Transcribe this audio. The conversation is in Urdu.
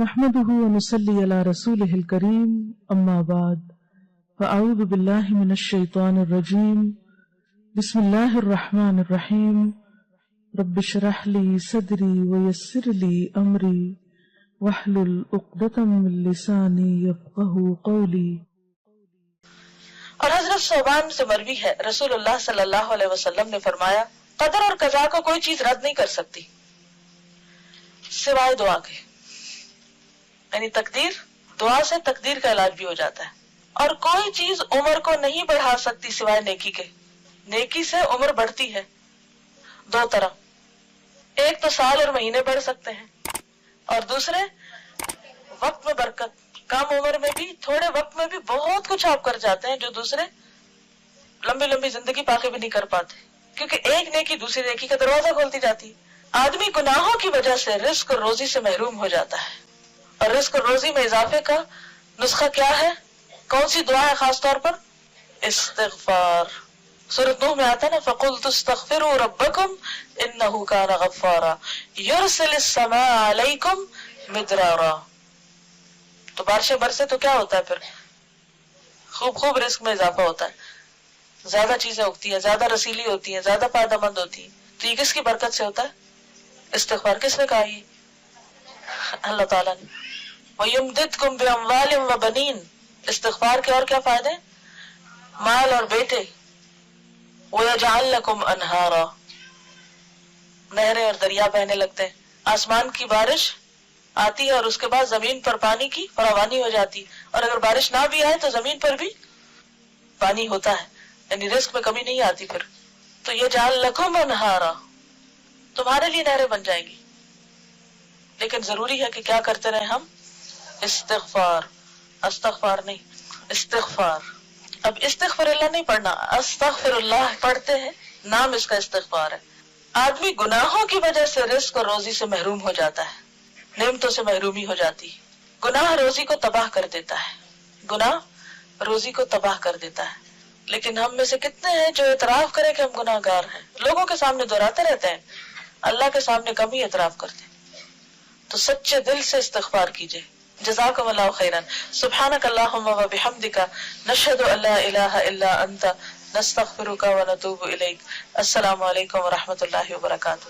نحمده ونصلي على رسوله الكريم اما بعد فاعوذ بالله من الشيطان الرجيم بسم الله الرحمن الرحيم رب اشرح لي صدري ويسر لي امري واحلل عقدة من لساني يفقهوا قولي۔ اور حضرت صوبان سے مروی ہے رسول اللہ صلی اللہ علیہ وسلم نے فرمایا قدر اور قضا کو کوئی چیز رد نہیں کر سکتی سوائے دعا کے، یعنی تقدیر، دعا سے تقدیر کا علاج بھی ہو جاتا ہے۔ اور کوئی چیز عمر کو نہیں بڑھا سکتی سوائے نیکی کے، نیکی سے عمر بڑھتی ہے دو طرح، ایک تو سال اور مہینے بڑھ سکتے ہیں، اور دوسرے وقت میں برکت، کم عمر میں بھی تھوڑے وقت میں بھی بہت کچھ آپ کر جاتے ہیں جو دوسرے لمبی لمبی زندگی پاکے بھی نہیں کر پاتے، کیونکہ ایک نیکی دوسری نیکی کا دروازہ کھولتی جاتی ہے۔ آدمی گناہوں کی وجہ سے رزق اور روزی سے محروم ہو جاتا ہے، اور رزق اور روزی میں اضافے کا نسخہ کیا ہے؟ کون سی دعا ہے خاص طور پر؟ استغفار۔ سورۃ نوح میں آتا ہے نا فَقُلْتُ اسْتَغْفِرُوا رَبَّكُمْ إِنَّهُ كَانَ غَفَّارًا يُرْسِلِ السَّمَاءَ عَلَيْكُمْ مِدْرَارًا۔ تو بارشیں برسے تو کیا ہوتا ہے پھر؟ خوب رزق میں اضافہ ہوتا ہے، زیادہ چیزیں اگتی ہیں، زیادہ رسیلی ہوتی ہیں، زیادہ فائدہ مند ہوتی ہیں۔ تو یہ کس کی برکت سے ہوتا ہے؟ استغفار۔ کس نے کہا یہ؟ اللہ تعالیٰ نے۔ وَيُمْدِدْكُمْ بِأَمْوَالٍ وَبَنِينَ۔ استغفار کے اور کیا فائدے؟ مال اور بیٹے۔ وَيَجْعَلْ لَكُمْ أَنْهَارًا، نہریں اور دریا بہنے لگتے ہیں۔ آسمان کی بارش آتی ہے اور اس کے بعد زمین پر پانی کی فراوانی ہو جاتی، اور اگر بارش نہ بھی آئے تو زمین پر بھی پانی ہوتا ہے، یعنی رزق میں کمی نہیں آتی پھر۔ تو يَجْعَلْ لَكُمْ أَنْهَارًا، تمہارے لیے نہریں بن جائیں گی۔ لیکن ضروری ہے کہ کیا کرتے رہے ہم؟ استغفار، استغفار نہیں، استغفار۔ اب استغفر اللہ نہیں پڑھنا، استغفر اللہ پڑھتے ہیں، نام اس کا استغفار ہے۔ آدمی گناہوں کی وجہ سے رزق اور روزی سے محروم ہو جاتا ہے، نعمتوں سے محرومی ہو جاتی ہے۔ گناہ روزی کو تباہ کر دیتا ہے، گناہ روزی کو تباہ کر دیتا ہے۔ لیکن ہم میں سے کتنے ہیں جو اعتراف کریں کہ ہم گناہ گار ہیں؟ لوگوں کے سامنے دہراتے رہتے ہیں، اللہ کے سامنے کم ہی اعتراف کرتے ہیں۔ تو سچے دل سے استغفار کیجئے۔ جزاکم اللہ خیرا۔ سبحانک اللہم و بحمدک، نشہد ان لا الہ الا انت، نستغفرک و نتوب الیک۔ السلام علیکم و رحمۃ اللہ وبرکاتہ۔